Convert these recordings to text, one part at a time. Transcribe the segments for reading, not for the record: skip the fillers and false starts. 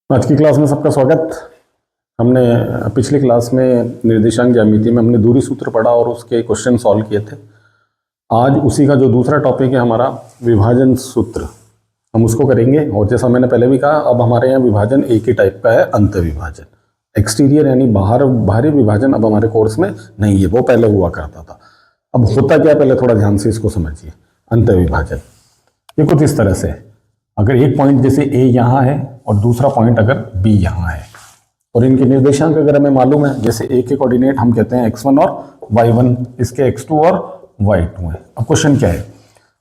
आज की क्लास में सबका स्वागत। हमने पिछली क्लास में निर्देशांक ज्यामिति में हमने दूरी सूत्र पढ़ा और उसके क्वेश्चन सॉल्व किए थे। आज उसी का जो दूसरा टॉपिक है हमारा विभाजन सूत्र, हम उसको करेंगे। और जैसा मैंने पहले भी कहा, अब हमारे यहाँ विभाजन एक ही टाइप का है, अंत विभाजन। एक्सटीरियर यानी बाहरी विभाजन अब हमारे कोर्स में नहीं है, वो पहले हुआ करता था। अब होता क्या, पहले थोड़ा ध्यान से इसको समझिए। अंत विभाजन ये कुछ इस तरह से है। अगर एक पॉइंट जैसे ए यहाँ है और दूसरा पॉइंट अगर बी यहाँ है और इनके निर्देशांक अगर हमें मालूम है, जैसे ए के कोऑर्डिनेट हम कहते हैं x1 और y1, इसके x2 और y2 है। अब क्वेश्चन क्या है,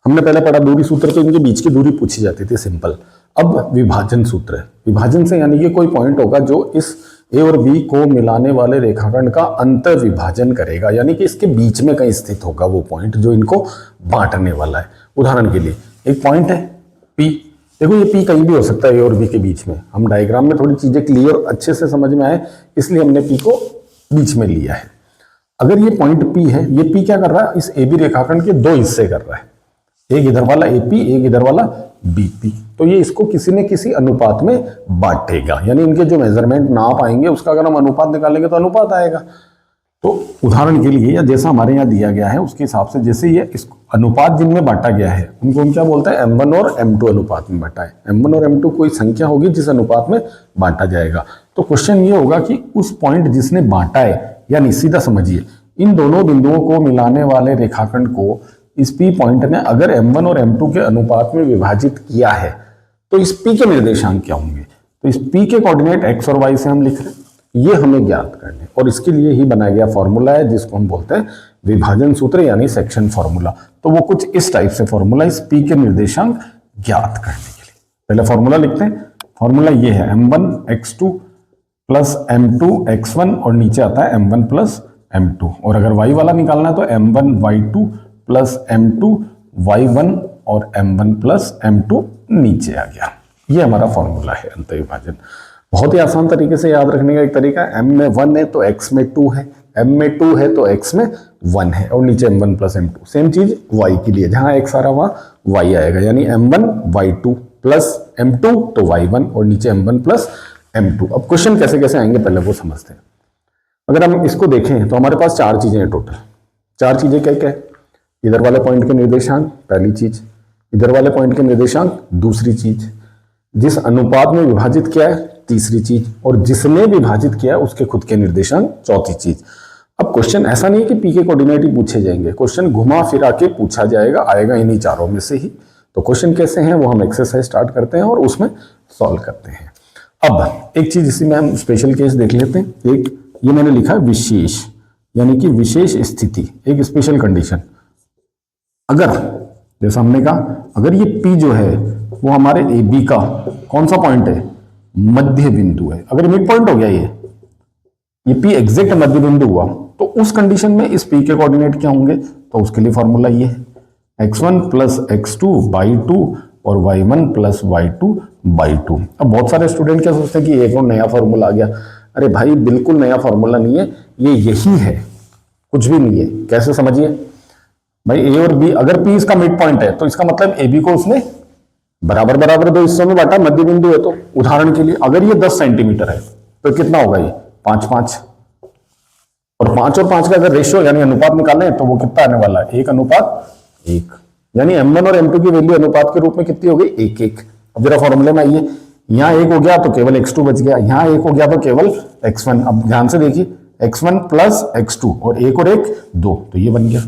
हमने पहले पढ़ा दूरी सूत्र, तो इनके बीच की दूरी पूछी जाती थी, सिंपल। अब विभाजन सूत्र है। विभाजन से यानी कि कोई पॉइंट होगा जो इस ए और बी को मिलाने वाले रेखाखंड का अंत विभाजन करेगा, यानी कि इसके बीच में कहीं स्थित होगा वो पॉइंट जो इनको बांटने वाला है। उदाहरण के लिए एक पॉइंट है P, देखो ये P कहीं भी हो सकता है ए और बी के बीच में। हम डायग्राम में थोड़ी चीजें क्लियर अच्छे से समझ में आए, इसलिए हमने P को बीच में लिया है। अगर ये पॉइंट P है, ये P क्या कर रहा है, इस ए बी रेखाखंड के दो हिस्से कर रहा है, एक इधर वाला AP, एक इधर वाला BP। तो ये इसको किसी न किसी अनुपात में बांटेगा, यानी इनके जो मेजरमेंट नाप आएंगे उसका अगर हम अनुपात निकालेंगे तो अनुपात आएगा। तो उदाहरण के लिए, या जैसा हमारे यहाँ दिया गया है उसके हिसाब से, जैसे ये इस अनुपात जिनमें बांटा गया है उनको हम क्या बोलते हैं, M1 और M2 अनुपात में बांटा है। M1 और M2 कोई संख्या होगी जिस अनुपात में बांटा जाएगा। तो क्वेश्चन ये होगा कि उस पॉइंट जिसने बांटा है, यानी सीधा समझिए, इन दोनों बिंदुओं को मिलाने वाले रेखाखंड को इस P पॉइंट ने अगर M1 और M2 के अनुपात में विभाजित किया है तो इस P के निर्देशांक क्या होंगे। तो इस P के कोऑर्डिनेट x और y से हम लिख रहे हैं, ये हमें ज्ञात करने, और इसके लिए ही बनाया गया फॉर्मूला है जिसको हम बोलते हैं विभाजन सूत्र यानी सेक्शन फॉर्मूला। तो वो कुछ इस टाइप से फॉर्मूला, इस P के निर्देशांक ज्ञात करने के लिए पहले फॉर्मूला लिखते हैं। फॉर्मूला ये है M1 x2 plus M2 x1 और नीचे आता है M1 प्लस M2। और अगर y वाला निकालना है तो M1 y2 plus M2 y1 और M1 प्लस M2 नीचे आ गया। ये हमारा फॉर्मूला है अंत विभाजन। बहुत ही आसान तरीके से याद रखने का एक तरीका है, M में 1 है तो x में 2 है, M में 2 है तो x में 1 है, और नीचे M1 प्लस M2। सेम चीज y के लिए, जहां x आ रहा वहां y आएगा, यानी M1 y2 प्लस M2 तो y1 और नीचे M1 प्लस M2। अब क्वेश्चन कैसे कैसे आएंगे पहले वो समझते हैं। अगर हम इसको देखें तो हमारे पास चार चीजें हैं टोटल। चार चीजें क्या क्या है, इधर वाले पॉइंट के निर्देशांक पहली चीज, इधर वाले पॉइंट के निर्देशांक दूसरी चीज, जिस अनुपात में विभाजित किया है तीसरी चीज, और जिसने विभाजित किया उसके खुद के निर्देशांक चौथी चीज। अब क्वेश्चन ऐसा नहीं है कि P के कोऑर्डिनेट ही पूछे जाएंगे, क्वेश्चन घुमा फिरा के पूछा जाएगा, आएगा इन्हीं चारों में से ही। तो क्वेश्चन कैसे हैं वो हम एक्सरसाइज स्टार्ट करते हैं और उसमें सॉल्व करते हैं। अब एक चीज इसी में हम स्पेशल केस देख लेते हैं। एक ये मैंने लिखा है विशेष, यानी कि विशेष स्थिति, एक स्पेशल कंडीशन। अगर जैसा हमने कहा, अगर ये P जो है वो हमारे AB का कौन सा पॉइंट है, मध्य बिंदु है। अगर मिड पॉइंट हो गया ये P एग्जैक्ट मध्य बिंदु हुआ, तो उस कंडीशन में इस P के कोऑर्डिनेट क्या होंगे, तो उसके लिए फॉर्मूला ये है x1 प्लस x2 बाई 2 और y1 प्लस y2 बाई 2। अब बहुत सारे स्टूडेंट क्या सोचते हैं कि एक और नया फॉर्मूला आ गया। अरे भाई बिल्कुल नया फॉर्मूला नहीं है, ये यही है, कुछ भी नहीं है। कैसे समझिए भाई, ए और बी, अगर P इसका मिड पॉइंट है तो इसका मतलब ए बी को उसने बराबर बराबर दो हिस्सों में बांटा, मध्य बिंदु है। तो उदाहरण के लिए अगर ये 10 सेंटीमीटर है तो कितना होगा, ये 5 और 5 का अगर रेशियो यानी अनुपात निकालें तो वो कितना आने वाला है, 1:1। यानी M1 और M2 की वैल्यू अनुपात के रूप में कितनी हो गई, 1:1। अब जरा फॉर्मूले में आइए, यहाँ 1 हो गया तो केवल x2 बच गया, यहाँ 1 हो गया तो केवल x1। अब ध्यान से देखिए, x1 प्लस x2 और 1 और 1 2, तो ये बन गया।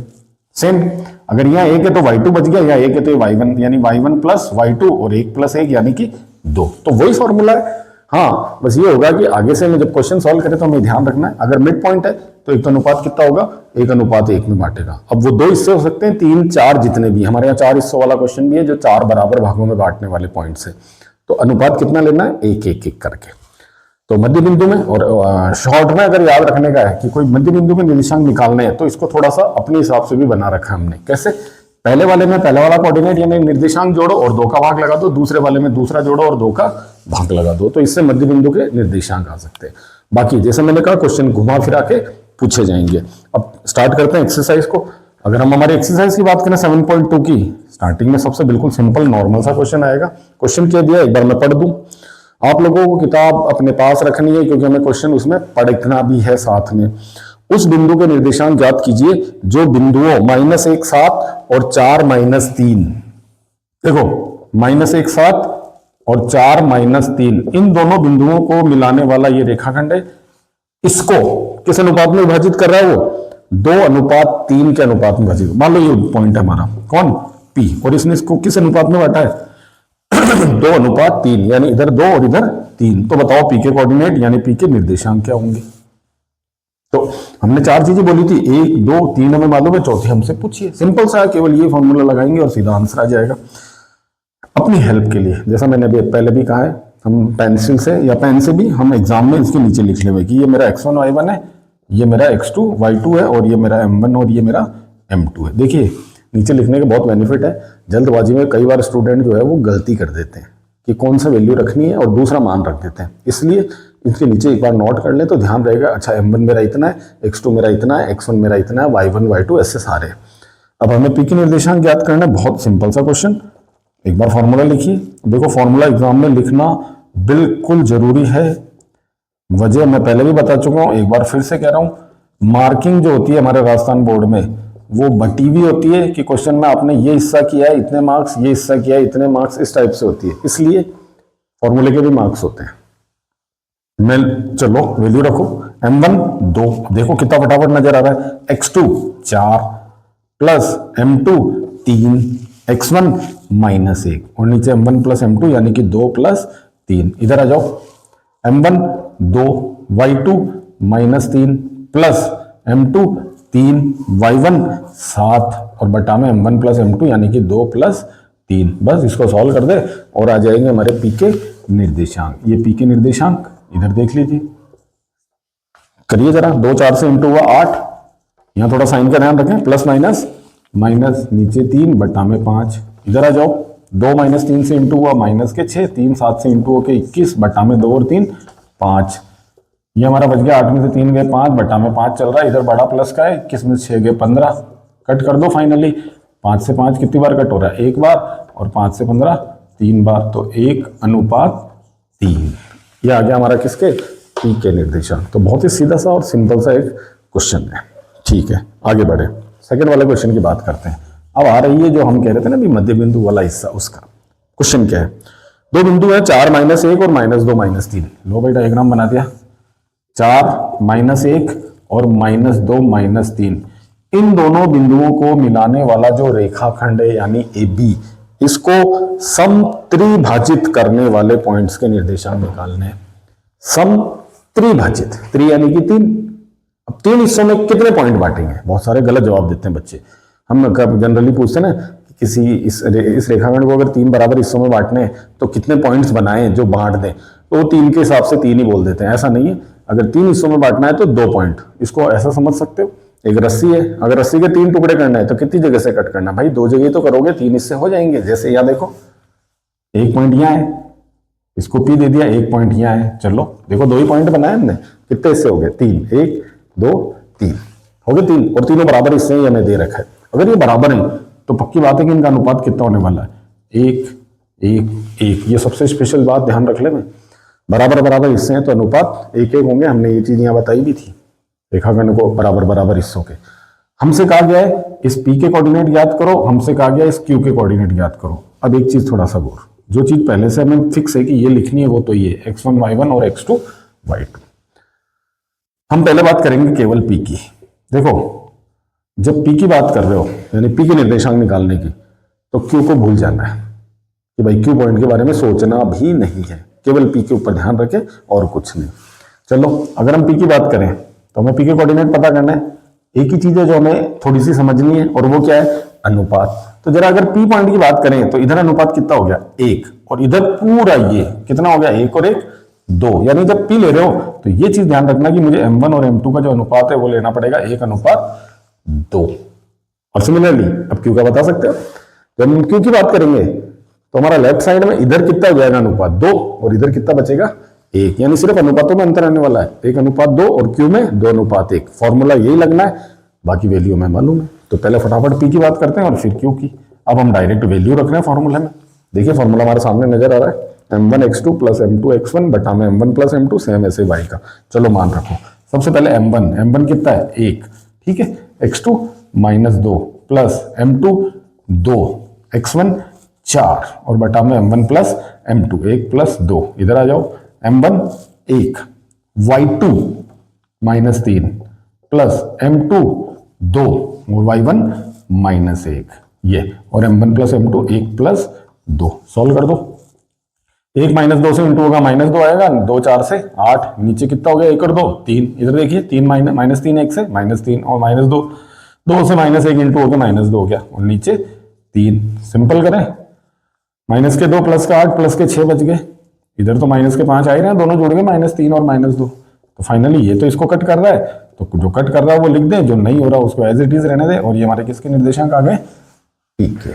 सेम अगर यहाँ 1 है तो y2 बच गया, यहाँ 1 है तो y1, यानी y1 प्लस y2 और 1 प्लस 1 यानी कि 2। तो वही फॉर्मूला है। हाँ बस ये होगा कि आगे से मैं जब क्वेश्चन सॉल्व करें तो हमें ध्यान रखना है, अगर मिड पॉइंट है तो एक तो अनुपात कितना होगा, 1:1 में बांटेगा। अब वो 2 हिस्से हो सकते हैं, 3, 4, जितने भी। हमारे यहाँ 4 हिस्सों वाला क्वेश्चन भी है जो 4 बराबर भागों में बांटने वाले पॉइंट है। तो अनुपात कितना लेना है, 1:1 करके। तो मध्य बिंदु में, और शॉर्ट में अगर याद रखने का है कि कोई मध्य बिंदु के निर्देशांक निकालने हैं तो इसको थोड़ा सा अपने हिसाब से भी बना रखा है हमने। कैसे, पहले वाले में पहला वाला कोऑर्डिनेट यानी निर्देशांक जोड़ो और 2 का भाग लगा दो, दूसरे वाले में दूसरा जोड़ो और 2 का भाग लगा दो, तो इससे मध्य बिंदु के निर्देशांक आ सकते हैं। बाकी जैसे मैंने कहा क्वेश्चन घुमा फिरा के पूछे जाएंगे। अब स्टार्ट करते हैं एक्सरसाइज को। अगर हम हमारी एक्सरसाइज की बात करें 7.2 की, स्टार्टिंग में सबसे बिल्कुल सिंपल नॉर्मल सा क्वेश्चन आएगा। क्वेश्चन क्या दिया एक बार मैं पढ़ दूं। आप लोगों को किताब अपने पास रखनी है क्योंकि हमें क्वेश्चन उसमें पढ़ना भी है साथ में। उस बिंदु के निर्देशांक ज्ञात कीजिए जो बिंदुओं -1 7 और 4 -3, देखो -1 7 और 4 -3 इन दोनों बिंदुओं को मिलाने वाला ये रेखाखंड है। इसको किस अनुपात में विभाजित कर रहा है वो 2:3 के अनुपात में विभाजित। मान लो ये पॉइंट है हमारा कौन P, और इसने इसको किस अनुपात में बांटा है 2:3, यानी इधर 2 और इधर 3। तो बताओ P के कोऑर्डिनेट यानी P के निर्देशांक क्या होंगे। तो हमने 4 चीजें बोली थी, 1 2 3 हमें मालूम है, चौथी हमसे पूछिए। सिंपल सा केवल ये फॉर्मूला लगाएंगे और सीधा आंसर आ जाएगा। अपनी हेल्प के लिए जैसा मैंने अभी पहले भी कहा है, हम पेंसिल से या पेन से भी हम एग्जाम में इसके नीचे लिख लेंगे कि ये मेरा x1 y1 है, ये मेरा x2 y2 है और ये मेरा m1 और ये मेरा m2 है। देखिए नीचे लिखने का बहुत बेनिफिट है। जल्दबाजी में कई बार स्टूडेंट जो है वो गलती कर देते हैं कि कौन सा वैल्यू रखनी है और दूसरा मान रख देते हैं, इसलिए इसके नीचे एक बार नोट कर ले तो ध्यान रहेगा। अच्छा m1 मेरा इतना है, x2 मेरा इतना है, x1 मेरा इतना है, y1 y2 ऐसे सारे। अब हमें P के निर्देशांक ज्ञात करना है, बहुत सिंपल सा क्वेश्चन। एक बार फॉर्मूला लिखिए। देखो फॉर्मूला एग्जाम में लिखना बिल्कुल जरूरी है, वजह मैं पहले भी बता चुका हूं, एक बार फिर से कह रहा हूं। मार्किंग जो होती है हमारे राजस्थान बोर्ड में वो बटी हुई होती है कि क्वेश्चन में आपने ये हिस्सा किया है इतने मार्क्स, ये हिस्सा किया है इतने मार्क्स, इस टाइप से होती है, इसलिए फॉर्मूले के भी मार्क्स होते हैं। मैं चलो वैल्यू रखो, m1 2, देखो कितना फटाफट नजर आ रहा है, x2 4 प्लस m2 3, x1 -1 और नीचे m1 प्लस m2 यानी कि 2 प्लस 3। इधर आ जाओ, m1 2 y2 -3 plus m2 3 y1 7 और बटा में m1 प्लस m2 यानी कि 2 प्लस 3। बस इसको सॉल्व कर दे और आ जाएंगे हमारे P के निर्देशांक। ये P के निर्देशांक इधर देख लीजिए, करिए जरा। 2 4 से इंटू हुआ 8, यहां थोड़ा साइन का ध्यान रखें, प्लस माइनस माइनस नीचे 3 बटा में 5। इधर आ जाओ, 2 -3 से इंटू हुआ माइनस के 6, 3 7 से इंटू होके 21 बटा में 2 और 3 5। ये हमारा बच गया, 8 में से 3 गए 5 बटा में 5 चल रहा है, इधर बड़ा प्लस का है, 21 में 6 गए 15, कट कर दो फाइनली। 5 से 5 कितनी बार कट हो रहा है, एक बार, और 5 से 15 3 बार, तो 1:3। ये आ गया हमारा किसके P के निर्देशांक। तो बहुत ही सीधा सा और सिंपल सा एक क्वेश्चन है। ठीक है, आगे बढ़े, सेकंड वाले क्वेश्चन की बात करते हैं। अब आ रही है जो हम कह रहे थे ना भी मध्य बिंदु वाला हिस्सा, उसका क्वेश्चन क्या है। दो बिंदु है 4 -1 और -2 -3। लो भाई डायग्राम बना दिया, 4 -1 और -2 -3 इन दोनों बिंदुओं को मिलाने वाला जो रेखाखंड है यानी AB, इसको समत्रिभाजित करने वाले पॉइंट्स के निर्देशांक निकालने हैं। समत्रिभाजित, त्रि यानी कि 3। अब 3 हिस्सों में कितने पॉइंट बांटेंगे, बहुत सारे गलत जवाब देते हैं बच्चे। हम जनरली पूछते हैं ना कि किसी इस रेखाखंड को अगर 3 बराबर हिस्सों में बांटने हैं तो कितने पॉइंट्स बनाएं जो बांट दें, तो वो 3 के हिसाब से 3 ही बोल देते हैं। ऐसा नहीं है, अगर 3 हिस्सों में बांटना है तो 2 पॉइंट। इसको ऐसा समझ सकते हो, एक रस्सी है, अगर रस्सी के 3 टुकड़े करना है तो कितनी जगह से कट करना, भाई 2 जगह तो करोगे, 3 हिस्से हो जाएंगे। जैसे यहाँ देखो, 1 पॉइंट यहाँ है, इसको P दे दिया, 1 पॉइंट यहाँ है, चलो देखो 2 ही पॉइंट बनाए हमने, कितने हिस्से हो गए 3, 1 2 3 हो गए 3, और तीनों बराबर हिस्से ही हमें दे रखा है। अगर ये बराबर है तो पक्की बात है कि इनका अनुपात कितना होने वाला है, 1 1 1। ये सबसे स्पेशल बात ध्यान रख ले, में बराबर बराबर हिस्से हैं तो अनुपात 1 1 होंगे। हमने ये चीज यहाँ बताई भी थी, रेखाखंड को बराबर बराबर हिस्सों के। हमसे कहा गया है इस P के कोऑर्डिनेट ज्ञात करो, हमसे कहा गया है इस Q के कोऑर्डिनेट ज्ञात करो। अब एक चीज थोड़ा सा गौर, जो चीज पहले से हमें फिक्स है कि ये लिखनी है वो तो ये x1 y1 और x2 y2। हम पहले बात करेंगे केवल P की। देखो जब P की बात कर रहे हो यानी P के निर्देशांक निकालने की, तो Q को भूल जाना है कि भाई Q पॉइंट के बारे में सोचना भी नहीं है, केवल P के ऊपर ध्यान रखें और कुछ नहीं। चलो अगर हम P की बात करें तो हमें P के कोऑर्डिनेट पता करना है। एक ही चीज है जो हमें थोड़ी सी समझनी है और वो क्या है, अनुपात। तो जरा अगर P पॉइंट की बात करें तो इधर अनुपात कितना हो गया 1, और इधर पूरा ये कितना हो गया 1 और 1 2। यानी जब P ले रहे हो तो ये चीज ध्यान रखना कि मुझे M1 और M2 का जो अनुपात है वो लेना पड़ेगा 1:2। और सिमिलरली अब Q का बता सकते हो, तो हम Q की बात करेंगे तो हमारा लेफ्ट साइड में इधर कितना हो जाएगा अनुपात 2 और इधर कितना बचेगा 1। यानी सिर्फ अनुपातों में अंतर आने वाला है, 1:2 और Q में 2:1। फॉर्मूला यही लगना है, बाकी वैल्यू हमें मालूम है। तो पहले फटाफट P की बात करते हैं और फिर Q की। अब हम डायरेक्ट वैल्यू रख रहे हैं फॉर्मूला में। देखिए फॉर्मूला हमारे सामने नजर आ रहा है, m1 x2 plus m2 x1 बटा में m1 प्लस m2 सेम ऐसे y का। चलो मान रखो, सबसे पहले m1 कितना है 1, ठीक है, x2 -2 प्लस m2 2, x1 4 और बटा में m1 प्लस m2 1 प्लस 2। इधर आ जाओ, m1 1, y2 -3 प्लस m2 2 और y1 -1, ये, और m1 plus m2 1 plus 2। Solve कर दो, 1 -2 से इंटू होगा -2 आएगा, 2 4 से 8, नीचे कितना हो गया 1 और 2 3, इधर देखिए 3 -3 1 से -3 और -2, 2 से -1 इंटू हो गया -2 हो गया और नीचे 3। सिंपल करें, माइनस के 2 प्लस का 8 प्लस के 6 बच गए, इधर तो माइनस के 5 आ ही रहे हैं, दोनों जुड़ गए -3 और -2। तो फाइनली ये तो इसको कट कर रहा है, तो जो कट कर रहा है वो लिख दें, जो नहीं हो रहा उसको एज इट इज रहने दें। और ये हमारे किसके निर्देशांक आ गए, ठीक है।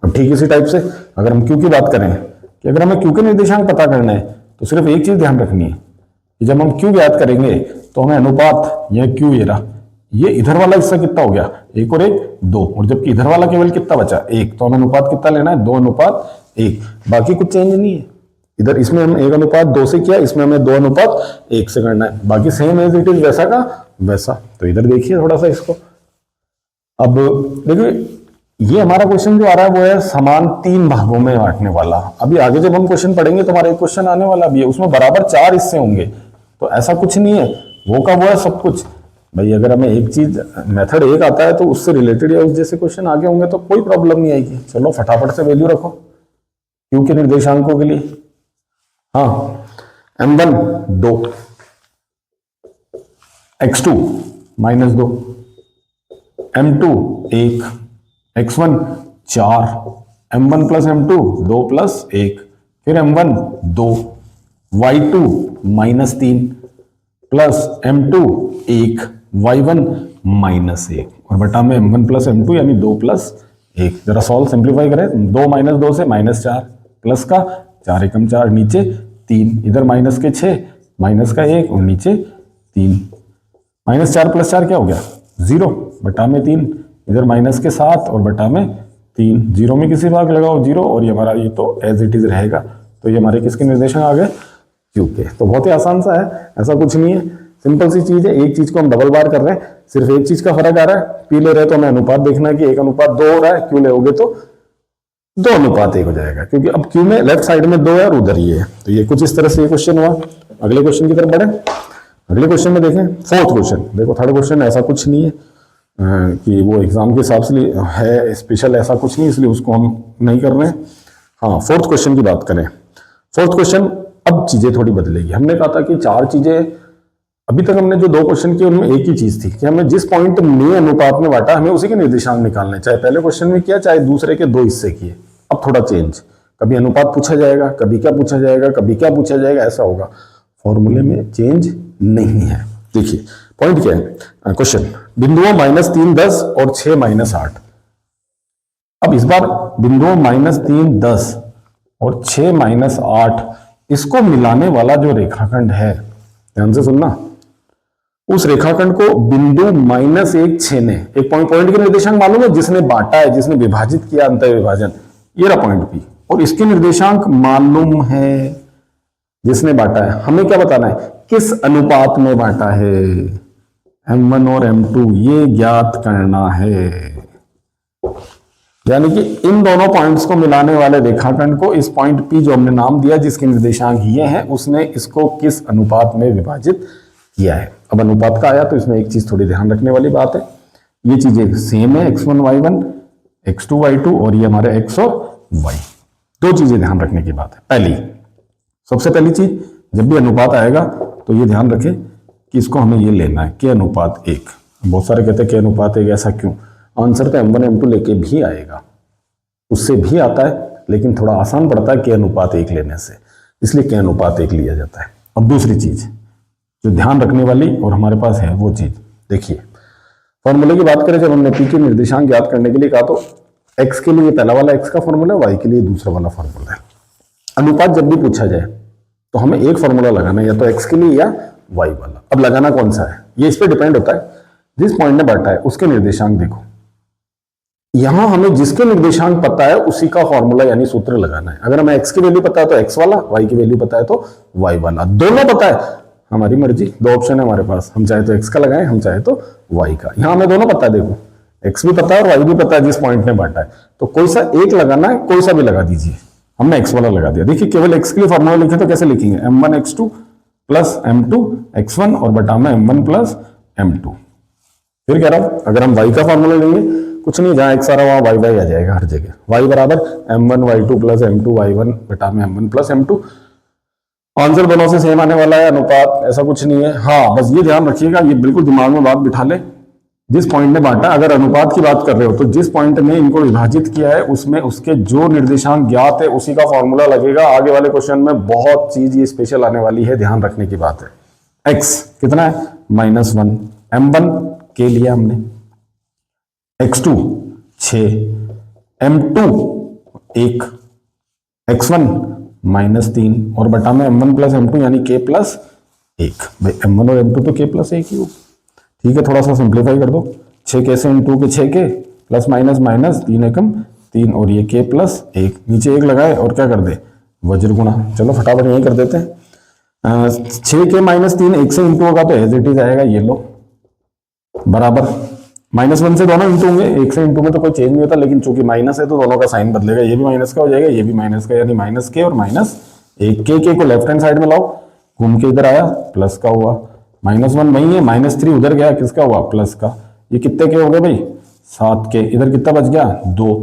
अब ठीक इसी टाइप से अगर हम क्यू की बात करें कि अगर हमें क्यू के निर्देशांक पता करना है तो सिर्फ एक चीज ध्यान रखनी है कि जब हम क्यू ज्ञात करेंगे तो हमें अनुपात, यह क्यू ये रहा, ये इधर वाला हिस्सा कितना हो गया 1 और 1 2, और जबकि इधर वाला केवल कितना बचा 1, तो हमें अनुपात कितना लेना है 2:1। बाकी कुछ चेंज नहीं है, इधर इसमें हम 1:2 से किया, इसमें हमें 2:1 से करना है, बाकी सेम एज इट इज वैसा का वैसा। तो इधर देखिए थोड़ा सा इसको, अब देखिए ये हमारा क्वेश्चन जो आ रहा है वो है समान 3 भागों में बांटने वाला। अभी आगे जब हम क्वेश्चन पढ़ेंगे तो हमारा एक क्वेश्चन आने वाला भी है, उसमें बराबर 4 हिस्से होंगे, तो ऐसा कुछ नहीं है वो का वो है सब कुछ। भाई अगर हमें एक चीज मेथड एक आता है तो उससे रिलेटेड या उस जैसे क्वेश्चन आगे होंगे तो कोई प्रॉब्लम नहीं आएगी। चलो फटाफट से वैल्यू रखो क्यू के निर्देशांकों के लिए। हाँ, m1 2, x2 -2, m2 1, x1 4, m1 plus m2 2 plus 1, फिर m1 2, y2 -3 plus m2 1, y1 -1 और बटा में m1 प्लस m2 यानी 2 प्लस 1। जरा सॉल्व सिंप्लीफाई करें, 2 -2 से -4 प्लस का 4 एकम 4, नीचे 3, इधर माइनस के 6 माइनस का 1 और नीचे 3, -4 + 4 क्या हो गया 0 बटा में 3, इधर माइनस के 7 और बटा में 3, 0 में किसी भाग लगाओ 0 और ये हमारा ये तो एज इट इज रहेगा। तो ये हमारे किसके निर्देशांक आ गए क्यू के। तो बहुत ही आसान सा है, ऐसा कुछ नहीं है, सिंपल सी चीज है। एक चीज को हम डबल बार कर रहे हैं, सिर्फ एक चीज का फर्क आ रहा है, पी ले रहे तो हमें अनुपात देखना है कि 1:2 हो रहा है, क्यू ले होगे तो 2:1 हो जाएगा, क्योंकि अब क्यू में लेफ्ट साइड में 2 है और उधर ये है। तो ये कुछ इस तरह से ये क्वेश्चन हुआ। अगले क्वेश्चन की तरफ बढ़े, अगले क्वेश्चन में देखें, फोर्थ क्वेश्चन। देखो थर्ड क्वेश्चन ऐसा कुछ नहीं है कि वो एग्जाम के हिसाब से है स्पेशल, ऐसा कुछ नहीं, इसलिए उसको हम नहीं कर रहे हैं। हाँ, फोर्थ क्वेश्चन की बात करें, फोर्थ क्वेश्चन अब चीजें थोड़ी बदलेगी। हमने कहा था कि 4 चीजें, अभी तक हमने जो 2 क्वेश्चन किए उनमें एक ही चीज थी कि हमें जिस पॉइंट में अनुपात में बांटा हमें उसी के निर्देशांक निकालने, चाहे पहले क्वेश्चन में किया चाहे दूसरे के 2 हिस्से किए। अब थोड़ा चेंज, कभी अनुपात पूछा जाएगा, कभी क्या पूछा जाएगा, कभी क्या पूछा जाएगा, ऐसा होगा। फॉर्मूले में चेंज नहीं है। देखिए पॉइंट क्या है, क्वेश्चन बिंदुओं -3 10 और 6 -8। अब इस बार बिंदुओं -3 10 और 6 -8 इसको मिलाने वाला जो रेखाखंड है, ध्यान से सुनना, उस रेखाखंड को बिंदु -1 6 ने, एक पॉइंट के निर्देशांक मालूम है, जिसने बांटा है, जिसने विभाजित किया अंतर विभाजन, ये रहा पॉइंट पी, और इसके निर्देशांक मालूम है जिसने बांटा है। हमें क्या बताना है, किस अनुपात में बांटा है, m1 और m2 ये ज्ञात करना है। यानी कि इन दोनों पॉइंट्स को मिलाने वाले रेखाखंड को इस पॉइंट P जो हमने नाम दिया जिसके निर्देशांक ये हैं, उसने इसको किस अनुपात में विभाजित किया है। अब अनुपात का आया तो इसमें एक चीज थोड़ी ध्यान रखने वाली बात है, ये चीजें सेम है, x1 y1 x2 y2 और ये हमारे x और y। 2 चीजें ध्यान रखने की बात है। पहली, सबसे पहली चीज, जब भी अनुपात आएगा तो ये ध्यान रखें कि इसको हमें ये लेना है k/1। बहुत सारे कहते हैं k/1, ऐसा क्यों? आंसर तो m1 m2 लेके भी आएगा, उससे भी आता है, लेकिन थोड़ा आसान पड़ता है k/1 लेने से, इसलिए k/1 लिया जाता है। अब दूसरी चीज जो ध्यान रखने वाली और हमारे पास है वो चीज देखिए, फॉर्मूले की बात करें, जब हमने p के निर्देशांक ज्ञात करने के लिए कहा तो x के लिए पहला वाला x का फॉर्मूला है, y के लिए दूसरा वाला फॉर्मूला है। अनुपात जब भी पूछा जाए तो हमें एक फॉर्मूला लगाना है, या तो x के लिए या y वाला। अब लगाना कौन सा है ये इस पर डिपेंड होता है, जिस पॉइंट ने बांटा है उसके निर्देशांक देखो, यहां हमें जिसके निर्देशांक पता है उसी का फॉर्मूला यानी सूत्र लगाना है। अगर हमें x की वैल्यू पता है तो x वाला, y की वैल्यू पता है तो y वाला, दोनों पता है, हमारी मर्जी, दो ऑप्शन है हमारे पास, हम चाहे तो x का लगाएं, हम चाहे तो y का। यहां हमें दोनों पता है, देखो x भी पता है और y भी पता है जिस पॉइंट ने बांटा है, तो कोई सा एक लगाना है, कोई सा भी लगा दीजिए। हमने x वाला लगा दिया। देखिए केवल x के लिए फॉर्मूला लिखे तो कैसे लिखेंगे, m1 x2 plus m2 x1 और बटा में m1 प्लस m2। फिर कह रहा हूं अगर हम y का फॉर्मूला लेंगे, कुछ नहीं, जहां x आ रहा वहां y आ जाएगा हर जगह, y बराबर m1 y2 plus m2 y1 बटा में m1 प्लस m2। आंसर दोनों से सेम आने वाला है, अनुपात ऐसा कुछ नहीं है। हाँ बस ये ध्यान रखिएगा, ये बिल्कुल दिमाग में बात बिठा ले, जिस पॉइंट ने बांटा, अगर अनुपात की बात कर रहे हो तो जिस पॉइंट ने इनको विभाजित किया है उसमें उसके जो निर्देशांक ज्ञात है उसी का फॉर्मूला लगेगा। आगे वाले क्वेश्चन में बहुत चीज ये स्पेशल आने वाली है, ध्यान रखने की बात है। x कितना है, -1, m1 के लिए हमने, x2 6, m2 1, x1 -3 और बटा में m1 प्लस m2 यानी k प्लस 1। भाई m1 और m2 तो k प्लस 1 ही हो, ठीक है। थोड़ा सा सिंप्लीफाई कर दो, 6 k से इंटू के 6 k प्लस माइनस माइनस 3 एकम 3 और ये k प्लस 1, नीचे 1 लगाए और क्या कर दे, वज्र गुणा। चलो फटाफट यही कर देते हैं। 6 k माइनस 3 1 से इंटू होगा तो एज इट इज आएगा, ये लो बराबर -1 से दोनों इंटू होंगे, 1 से इंटू में तो कोई चेंज नहीं होता, लेकिन चूंकि माइनस है तो दोनों का साइन बदलेगा, ये भी माइनस का हो जाएगा, ये भी माइनस का, यानी -k और -1। k को लेफ्ट हैंड साइड में लाओ, घूम के इधर आया प्लस का हुआ, -1 वही है, -3 उधर गया, किसका हुआ, प्लस का। ये कितने के हो गए भाई, 7 के, इधर कितना बच गया 2,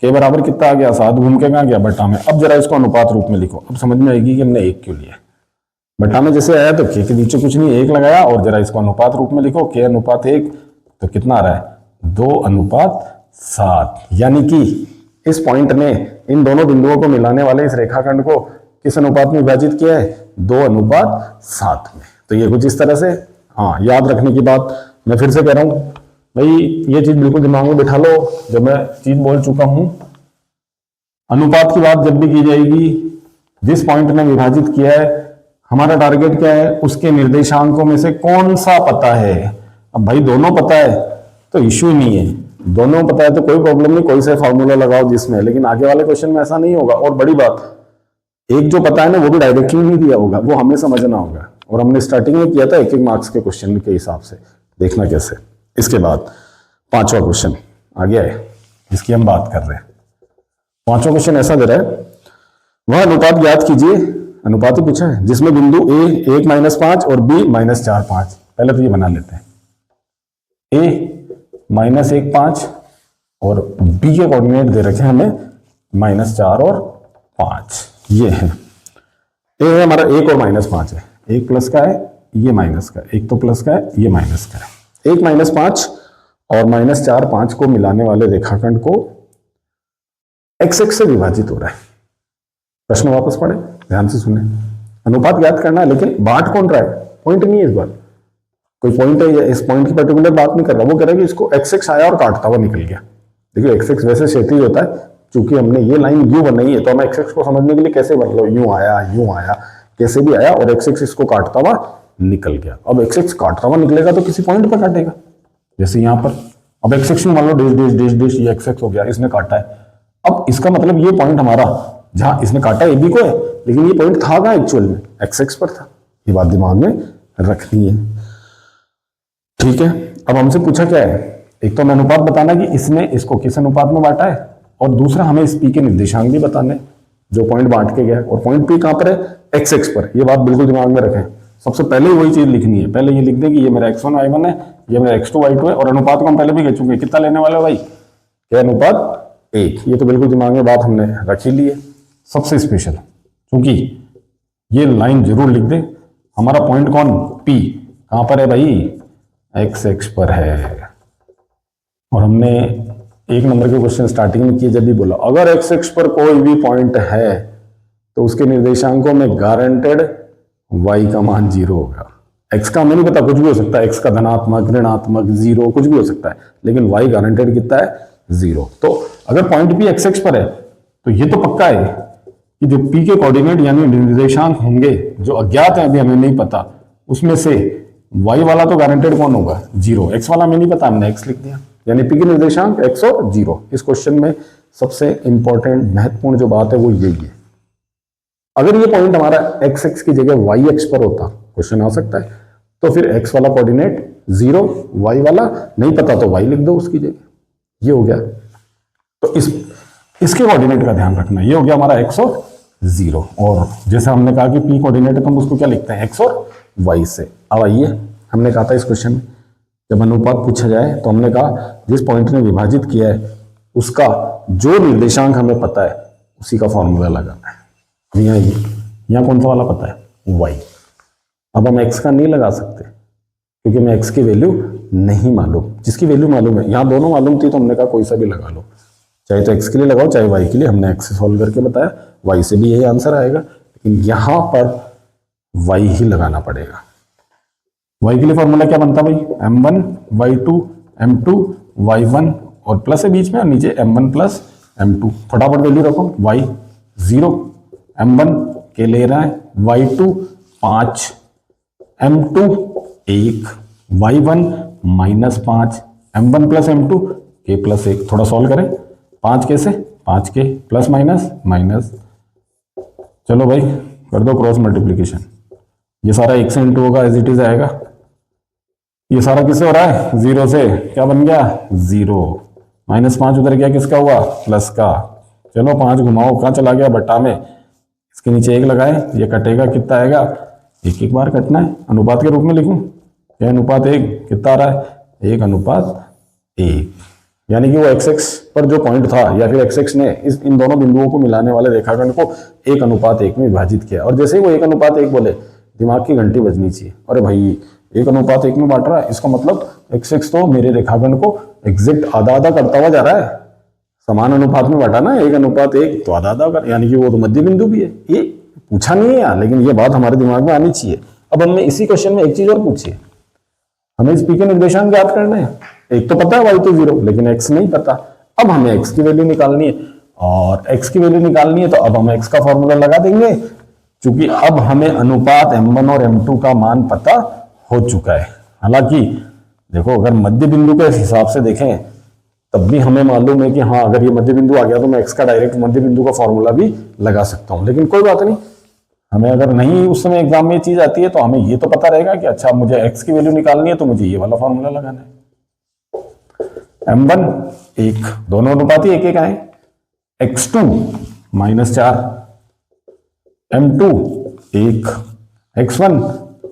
के बराबर कितना आ गया 7, घूम के कहां गया, बटा में। अब जरा इसको अनुपात रूप में लिखो, अब समझ में आएगी कि हमने 1 क्यों लिया। बटा में जैसे आया तो के नीचे कुछ नहीं 1 लगाया, और जरा इसको अनुपात रूप में लिखो, k अनुपात 1 तो कितना आ रहा है 2 अनुपात 7, यानी कि इस पॉइंट ने इन दोनों बिंदुओं को मिलाने वाले इस रेखाखंड को किस अनुपात में विभाजित किया है, 2 अनुपात 7 में। तो ये कुछ इस तरह से, हाँ याद रखने की बात मैं फिर से कह रहा हूं भाई, ये चीज बिल्कुल दिमाग में बिठा लो, जब मैं चीज बोल चुका हूं। अनुपात की बात जब भी की जाएगी, जिस पॉइंट ने विभाजित किया है, हमारा टारगेट क्या है, उसके निर्देशांकों में से कौन सा पता है। अब भाई दोनों पता है तो इश्यू ही नहीं है, दोनों पता है तो कोई प्रॉब्लम नहीं, कोई सा फॉर्मूला लगाओ जिसमें, लेकिन आगे वाले क्वेश्चन में ऐसा नहीं होगा। और बड़ी बात, एक जो पता है ना वो भी डायरेक्टली नहीं दिया होगा, वो हमें समझना होगा, और हमने स्टार्टिंग में किया था 1-1 मार्क्स के क्वेश्चन के हिसाब से, देखना कैसे। इसके बाद 5वां क्वेश्चन आ गया है, जिसकी हम बात कर रहे हैं। 5वां क्वेश्चन ऐसा दे रहा है, वह अनुपात ज्ञात कीजिए, अनुपात ही पूछा है, जिसमें बिंदु a 1-5 और b -4-5। पहले तो ये बना लेते हैं, a -1-5 और b के कोऑर्डिनेट दे रखे हैं हमें -4 और 5, ये है। a है हमारा 1 और -5 है, 1 प्लस का है, ये माइनस का, 1 तो प्लस का है, ये माइनस का है। 1 -5 और -4-5 को मिलाने वाले रेखाखंड को x से विभाजित हो रहा है। प्रश्न वापस पढ़े, ध्यान से सुने। अनुपात ज्ञात करना है, लेकिन बांट कौन रहा है, पॉइंट नहीं है इस बार, कोई पॉइंट है या इस पॉइंट की पर्टिकुलर बात नहीं कर रहा, वो कह रहा है कि इसको x आया और काटता हुआ निकल गया। देखिए x वैसे क्षैतिज होता है, चूंकि हमने ये लाइन यू बनाई है तो हम x को समझने के लिए कैसे बन लो, यूं आया, कैसे भी आया और x इसको काटता हुआ निकल गया। अब x काटता हुआ निकलेगा तो किसी पॉइंट पर काटेगा, जैसे यहां पर। अब x में मान लो डेश ये x हो गया, इसने काटा है। अब इसका मतलब ये पॉइंट हमारा जहां इसने काटा ए बी को है, लेकिन ये पॉइंट था कहां एक्चुअल में, x पर था। ये बात दिमाग में रखनी है, ठीक है। अब हमसे पूछा क्या है, एक तो हमें अनुपात बताना कि इसने इसको किस अनुपात में बांटा है, और दूसरा हमें इस p के निर्देशांक भी बताने, जो पॉइंट बांट के गया, और पॉइंट p कहां पर है, x पर। ये बात बिल्कुल दिमाग में रखें, सबसे पहले वही चीज लिखनी है। पहले ये लिख दें कि ये मेरा x1 y1 है, ये मेरा x2 y2 है, और अनुपात को हम पहले भी कह चुके हैं, कितना लेने वाले हो भाई, क्या अनुपात 1। ये तो बिल्कुल दिमाग में बात हमने रखी ली है। सबसे स्पेशल, क्योंकि ये लाइन जरूर लिख दे, हमारा पॉइंट कौन, p कहां पर है भाई, x पर है। और हमने 1 नंबर के क्वेश्चन स्टार्टिंग में किए, जब भी बोला अगर x पर कोई भी पॉइंट है तो उसके निर्देशांकों में गारंटेड y का मान 0 होगा। x का हमें नहीं पता, कुछ भी हो सकता है, x का धनात्मक, ऋणात्मक, 0 कुछ भी हो सकता है, लेकिन y गारंटेड कितना है, 0। तो अगर पॉइंट p x पर है तो ये तो पक्का है कि जो p के कोऑर्डिनेट यानी निर्देशांक होंगे जो अज्ञात है, अभी हमें नहीं पता, उसमें से y वाला तो गारंटेड कौन होगा, 0। x वाला हमें नहीं पता, हमने x लिख दिया। यानी पी के निर्देशांक x और 0। इस क्वेश्चन में सबसे इंपॉर्टेंट महत्वपूर्ण जो बात है वो यही है। अगर ये पॉइंट हमारा एक्स एक्स की जगह वाई एक्स पर होता, क्वेश्चन आ सकता है, तो फिर एक्स वाला कोऑर्डिनेट 0, वाई वाला नहीं पता तो वाई लिख दो उसकी जगह, ये हो गया। तो इसके कोऑर्डिनेट का ध्यान रखना, ये हो गया हमारा एक्स और 0। और जैसे हमने कहा कि पी कोऑर्डिनेट है तो हम उसको क्या लिखते हैं, एक्स और वाई से। अब आइए, हमने कहा था इस क्वेश्चन में जब अनुपात पूछा जाए तो हमने कहा जिस पॉइंट ने विभाजित किया है उसका जो निर्देशांक हमें पता है उसी का फॉर्मूला लगाना है। यहाँ कौन सा वाला पता है, y। अब हम x का नहीं लगा सकते क्योंकि हमें x की वैल्यू नहीं मालूम, जिसकी वैल्यू मालूम है। यहाँ दोनों मालूम थी तो हमने कहा कोई सा भी लगा लो, चाहे तो x के लिए लगाओ चाहे y के लिए। हमने x से सॉल्व करके बताया, y से भी यही आंसर आएगा, लेकिन यहाँ पर y ही लगाना पड़ेगा। y के लिए फॉर्मूला क्या बनता भाई, m1 y2 m2 y1 और प्लस है बीच में और नीचे m1 प्लस m2। फटाफट वैल्यू रखो, y 0, m1 के ले रहा है, y2 5, m2 1, y1 -5, m1 plus m2 के प्लस 1। थोड़ा सॉल्व करें, 5 कैसे, 5 के प्लस माइनस माइनस, चलो भाई कर दो क्रॉस मल्टीप्लीकेशन। ये सारा 1 से इंटू होगा, एज इट इज आएगा। ये सारा किससे हो रहा है, 0 से, क्या बन गया 0, -5 उधर गया किसका हुआ, प्लस का। चलो 5 घुमाओ, कहाँ चला गया, बट्टा में, इसके नीचे 1 लगाए, ये कटेगा, कितना आएगा, एक बार कटना है। अनुपात के रूप में लिखूं, क्या अनुपात 1, कितना आ रहा है, 1:1। यानी कि वो एक्स एक्स पर जो पॉइंट था या फिर एक्स एक्स ने इन दोनों बिंदुओं को मिलाने वाले रेखाखंड को 1:1 में विभाजित किया। और जैसे ही वो 1:1 बोले, दिमाग की घंटी बजनी चाहिए, अरे भाई 1:1 में बांट रहा है, इसका मतलब एक्स एक्स तो मेरे रेखाखंड को एग्जैक्ट आधा आधा करता हुआ जा रहा है। समान अनुपात में बांटा ना, 1:1 तो आधा आधा कर, यानी कि वो तो मध्य बिंदु भी है। ये पूछा नहीं है यार, लेकिन ये बात हमारे दिमाग में आनी चाहिए। अब हमने इसी क्वेश्चन में एक चीज और पूछी है, हमें इस पी के निर्देशांक ज्ञात करने हैं। एक तो पता है y तो 0, लेकिन x नहीं पता। अब हमें x की वैल्यू निकालनी है, और x की वैल्यू निकालनी है तो अब हम x का फॉर्मूला लगा देंगे, क्योंकि अब हमें अनुपात m1 और m2 का मान पता हो चुका है। हालांकि देखो, अगर मध्य बिंदु के हिसाब से देखें तब भी हमें मालूम है कि हाँ, अगर ये मध्य बिंदु आ गया तो मैं x का डायरेक्ट मध्य बिंदु का फॉर्मूला भी लगा सकता हूं। लेकिन कोई बात नहीं, हमें अगर नहीं उस समय एग्जाम में ये चीज आती है तो हमें ये तो पता रहेगा कि अच्छा मुझे x की वैल्यू निकालनी है तो मुझे ये वाला फॉर्मूला लगाना है। m1 1, दोनों अनुपाती 1:1 आए, x2 -4, m2 1, x1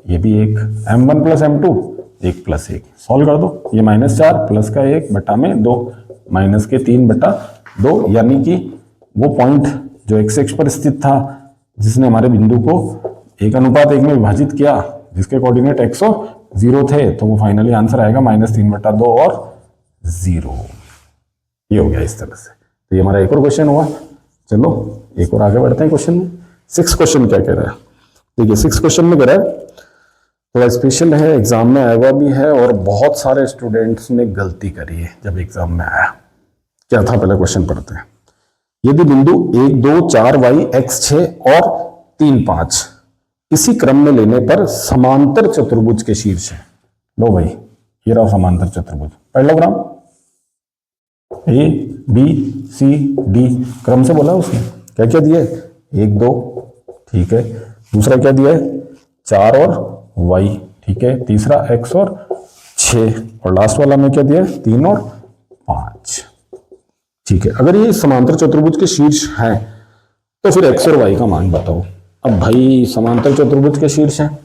ये भी 1, m1 plus m2 1 plus 1। Solve कर दो, ये -4 प्लस का 1 बटा में 2, माइनस के 3/2, यानी कि वो पॉइंट जो एक्स एक्स पर स्थित था जिसने हमारे बिंदु को 1:1 में विभाजित किया, जिसके कोऑर्डिनेट x और 0 थे, तो वो फाइनली आंसर आएगा -3/2 और 0। ये हो गया इस तरह से। तो ये हमारा एक और क्वेश्चन हुआ। चलो एक और आगे बढ़ते हैं क्वेश्चन में। 6 क्वेश्चन क्या कह रहा है, देखिए 6 क्वेश्चन में कह रहा है, थोड़ा स्पेशल है, एग्जाम में आया हुआ भी है और बहुत सारे स्टूडेंट्स ने गलती करी है जब एग्जाम में आया। क्या था, पहले क्वेश्चन पढ़ते हैं। यदि बिंदु 1 2 4 y x 6 और 3 5 इसी क्रम में लेने पर समांतर चतुर्भुज के शीर्ष है। लो भाई, ये रहा समांतर चतुर्भुज, parallelogram, A B C D क्रम से बोला उसने। क्या क्या दिया है, 1 2, ठीक है। दूसरा क्या दिया है, 4 और y, ठीक है। तीसरा x और 6, और लास्ट वाला में क्या दिया है, 3 और 5, ठीक है। अगर ये समांतर चतुर्भुज के शीर्ष हैं तो फिर x और y का मान बताओ। अब भाई समांतर चतुर्भुज के शीर्ष हैं,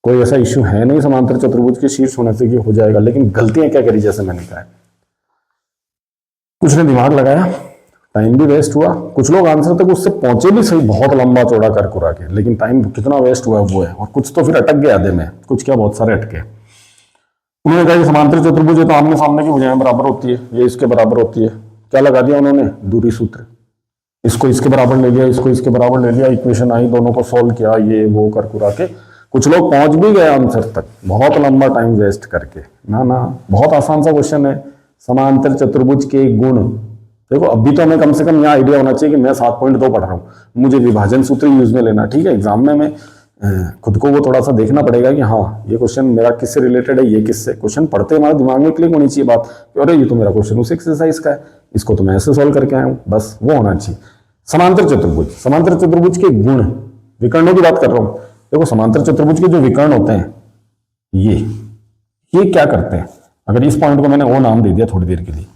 कोई ऐसा इश्यू है नहीं समांतर चतुर्भुज के शीर्ष होने से कि हो जाएगा, लेकिन गलतियां क्या करी, जैसे मैंने कहा, कुछ ने दिमाग लगाया, टाइम भी वेस्ट हुआ, कुछ लोग आंसर तक उससे पहुंचे भी सही, बहुत लंबा चौड़ा कर कुरा के, लेकिन टाइम कितना वेस्ट हुआ वो है। और कुछ तो फिर अटक गए आधे में, कुछ क्या बहुत सारे अटके। उन्होंने कहा समांतर चतुर्भुज है तो आमने सामने की भुजाएं बराबर होती है, ये इसके बराबर होती है। क्या लगा दिया उन्होंने, दूरी सूत्र, इसको इसके बराबर ले लिया, इसको इसके बराबर ले लिया, इक्वेशन आई, दोनों को सोल्व किया, ये वो कर कुरा के कुछ लोग पहुंच भी गए आंसर तक, बहुत लंबा टाइम वेस्ट करके। ना ना, बहुत आसान सा क्वेश्चन है, समांतर चतुर्भुज के गुण। देखो अभी तो हमें कम से कम यहाँ आइडिया होना चाहिए कि मैं 7.2 पढ़ रहा हूँ, मुझे विभाजन सूत्र यूज में लेना, ठीक है। एग्जाम में मैं खुद को वो थोड़ा सा देखना पड़ेगा कि हाँ ये क्वेश्चन मेरा किससे रिलेटेड है, ये किससे। क्वेश्चन पढ़ते हमारे दिमाग में क्लिक होनी चाहिए बात कि अरे ये तो मेरा क्वेश्चन उस एक्सरसाइज का है, इसको तो मैं ऐसे सॉल्व करके आया हूँ, बस वो होना चाहिए। समांतर चतुर्भुज, समांतर चतुर्भुज के गुण, विकर्णों की बात कर रहा हूँ। देखो समांतर चतुर्भुज के जो विकर्ण होते हैं ये क्या करते हैं, अगर इस पॉइंट को मैंने ओ नाम दे दिया थोड़ी देर के लिए,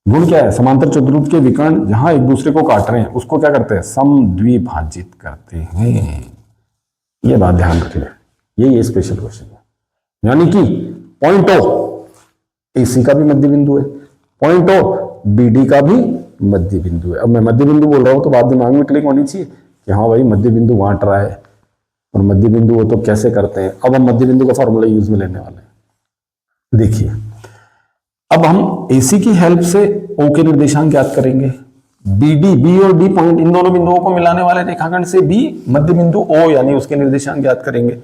गुण क्या है, समांतर चतुर्भुज के विकर्ण जहां एक दूसरे को काट रहे हैं उसको क्या करते हैं, समद्विभाजित करते हैं। ये बात ध्यान रखिए, ये स्पेशल क्वेश्चन है। यानी कि पॉइंट ओ एसी का भी मध्य बिंदु है, पॉइंट ओ बीडी का भी मध्य बिंदु है। अब मैं मध्य बिंदु बोल रहा हूं तो बात दिमाग में क्लिक होनी चाहिए कि हाँ भाई मध्य बिंदु बांट रहा है, और मध्य बिंदु वो तो कैसे करते हैं। अब हम मध्य बिंदु का फॉर्मूला यूज में लेने वाले हैं। देखिए अब हम एसी की हेल्प से ओ के निर्देशांक ज्ञात करेंगे, बी और डी पॉइंट इन दोनों बिंदुओं को मिलाने वाले रेखाखंड से भी मध्य बिंदु ओ यानी उसके निर्देशांक ज्ञात करेंगे।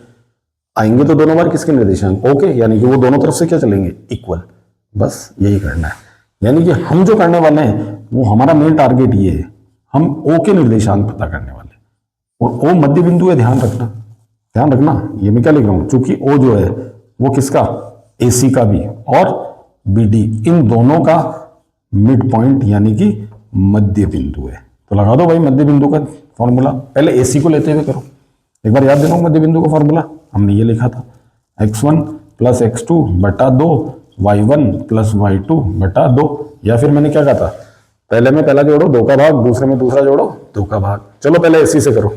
आएंगे तो दोनों बार किसके निर्देशांक, ओ के, यानी कि वो दोनों तरफ से क्या चलेंगे, इक्वल। बस यही करना है, यानी कि हम जो करने वाले हैं वो हमारा मेन टारगेट ये है, हम ओ के निर्देशांक पता करने वाले हैं। और ओ मध्य बिंदु है, ध्यान रखना ये मैं क्या लिख रहा हूं, चूंकि ओ जो है वो किसका, एसी का भी और बीडी इन दोनों का मिड पॉइंट यानी कि मध्य बिंदु है। तो लगा दो भाई मध्य बिंदु का फॉर्मूला, पहले एसी को लेते हुए करो, एक बार याद दिलाओ मध्य बिंदु का फॉर्मूला हमने ये लिखा था, x1 प्लस x2 बटा 2, y1 प्लस y2 बटा 2। या फिर मैंने क्या कहा था, पहले में पहला जोड़ो 2 का भाग, दूसरे में दूसरा जोड़ो 2 का भाग। चलो पहले एसी से करो,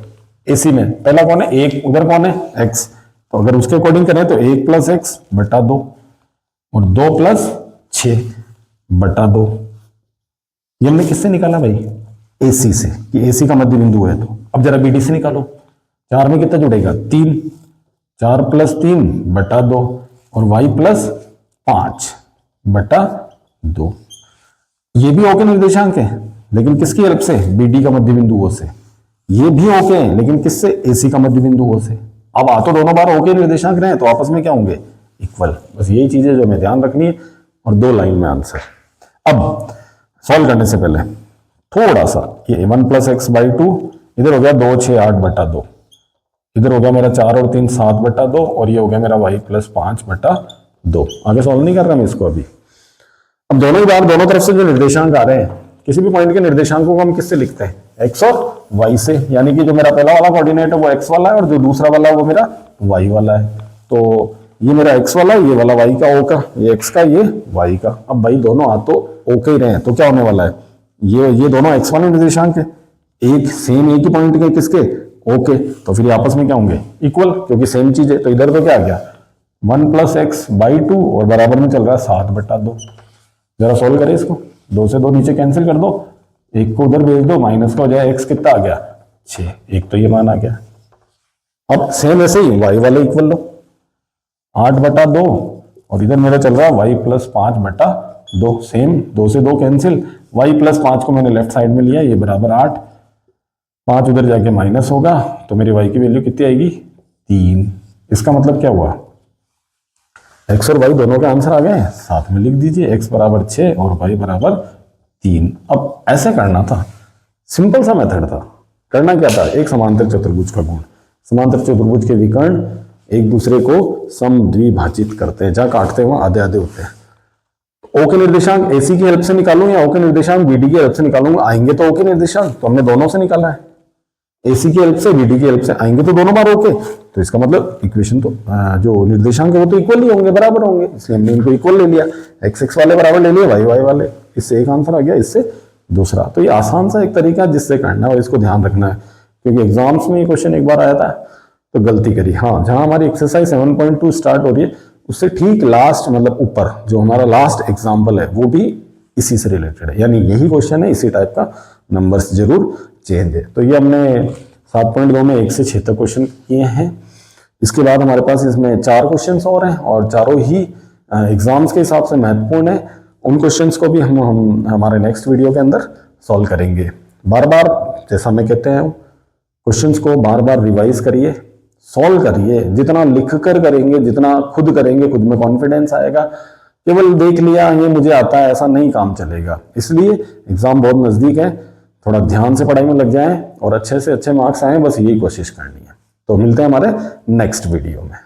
एसी में पहला कौन है, 1, उधर कौन है, x, तो अगर उसके अकॉर्डिंग करें तो 1 प्लस एक्स बटा 2 और 2 प्लस 6 बटा 2। ये हमने किससे निकाला भाई, एसी से, कि एसी का मध्य बिंदु है। तो अब जरा बीडी से निकालो, 4 में कितना जुड़ेगा, 3, 4 प्लस 3 बटा 2 और y प्लस 5 बटा 2। ये भी ओ के निर्देशांक है, लेकिन किसकी हेल्प से, बीडी का मध्य बिंदु ओ से। ये भी ओ के हैं, लेकिन किससे, एसी का मध्य बिंदु ओ से। अब आ तो दोनों बार ओ के निर्देशांक रहे, तो आपस में क्या होंगे, इक्वल। बस यही चीजें जो हमें ध्यान रखनी है, और 2 लाइन में आंसर। अब सॉल्व करने से पहले थोड़ा सा ये 1 प्लस एक्स बाई 2, इधर हो गया 2 6 8 बटा 2, इधर हो गया मेरा 4 और 3 7 बटा 2, और ये हो गया मेरा y प्लस 5 बटा 2। आगे सॉल्व नहीं कर रहा मैं इसको अभी। अब दोनों ही बार दोनों तरफ से जो निर्देशांक आ रहे हैं, किसी भी पॉइंट के निर्देशांकों को हम किससे लिखते हैं, x और y से। यानी कि जो मेरा पहला वाला कोऑर्डिनेट है वो x वाला है, और जो दूसरा वाला है वो मेरा y वाला है। तो ये मेरा x वाला, ये वाला y का, o का, ये x का, ये y का। अब भाई दोनों हाथ तो o के ही रहे हैं, तो क्या होने वाला है, ये दोनों x वाले निर्देशांक है, एक ही पॉइंट के, किसके, o के। तो फिर आपस में क्या होंगे, इक्वल, क्योंकि सेम चीज है। तो इधर तो क्या आ गया, 1 प्लस एक्स बाई 2 और बराबर में चल रहा है 7 बटा 2। जरा सोल्व करें इसको, 2 से 2 नीचे कैंसिल कर दो, एक को उधर भेज दो, माइनस का हो जाए, x कितना आ गया 6, एक तो ये मान आ गया। अब सेम ऐसे ही y वाले इक्वल लो, 8 बटा 2 और इधर मेरा चल रहा है y प्लस 5 बटा 2, सेम 2 से 2 कैंसिल, y प्लस 5 को मैंने लेफ्ट साइड में लिया, ये बराबर 8, 5 उधर जाके माइनस होगा, तो मेरी y की वैल्यू कितनी आएगी, 3। इसका मतलब क्या हुआ, x और y दोनों के आंसर आ गए, साथ में लिख दीजिए, x बराबर 6 और y बराबर 3। अब ऐसे करना था, सिंपल सा मेथड था। करना क्या था, एक समांतर चतुर्भुज का गुण, समांतर चतुर्भुज के विकर्ण एक दूसरे को समद्विभाजित करते हैं, जहां काटते हैं वहां आधे आधे होते हैं। ओ के निर्देशांक एसी की हेल्प से निकालूं या ओ के निर्देशांक बीडी की हेल्प से निकालूंगा, आएंगे तो ओ के निर्देशांक, तो हमने दोनों से निकाला है, एसी की हेल्प से, बीडी की हेल्प से, आएंगे तो दोनों बार ओके। तो इसका मतलब इक्वेशन तो जो निर्देशांक है वो तो इक्वल ही होंगे, बराबर होंगे, इसलिए हमने इनको इक्वल ले लिया, एक्स एक्स वाले बराबर ले लिए, वाई वाई वाले, इससे एक आंसर आ गया, इससे दूसरा। तो ये आसान सा एक तरीका जिससे करना है, और इसको ध्यान रखना है, क्योंकि एग्जाम्स में ये क्वेश्चन एक बार आया था तो गलती करी। हाँ, जहां हमारी एक्सरसाइज 7.2 स्टार्ट हो रही है उससे ठीक लास्ट, मतलब ऊपर जो हमारा लास्ट एग्जाम्पल है वो भी इसी से रिलेटेड है, यानी यही क्वेश्चन है, इसी टाइप का, नंबर्स जरूर चेंज है। तो ये हमने 7.2 में 1 से 6 तक क्वेश्चन किए हैं। इसके बाद हमारे पास इसमें 4 क्वेश्चन और हैं, और चारों ही एग्जाम्स के हिसाब से महत्वपूर्ण है। उन क्वेश्चंस को भी हम हमारे नेक्स्ट वीडियो के अंदर सॉल्व करेंगे। बार बार, जैसा मैं कहते हैं, क्वेश्चंस को बार बार रिवाइज करिए, सॉल्व करिए, जितना लिख कर करेंगे, जितना खुद करेंगे, खुद में कॉन्फिडेंस आएगा। केवल देख लिया ये मुझे आता है, ऐसा नहीं काम चलेगा। इसलिए एग्जाम बहुत नजदीक है, थोड़ा ध्यान से पढ़ाई में लग जाएं और अच्छे से अच्छे मार्क्स आए, बस यही कोशिश करनी है। तो मिलते हैं हमारे नेक्स्ट वीडियो में।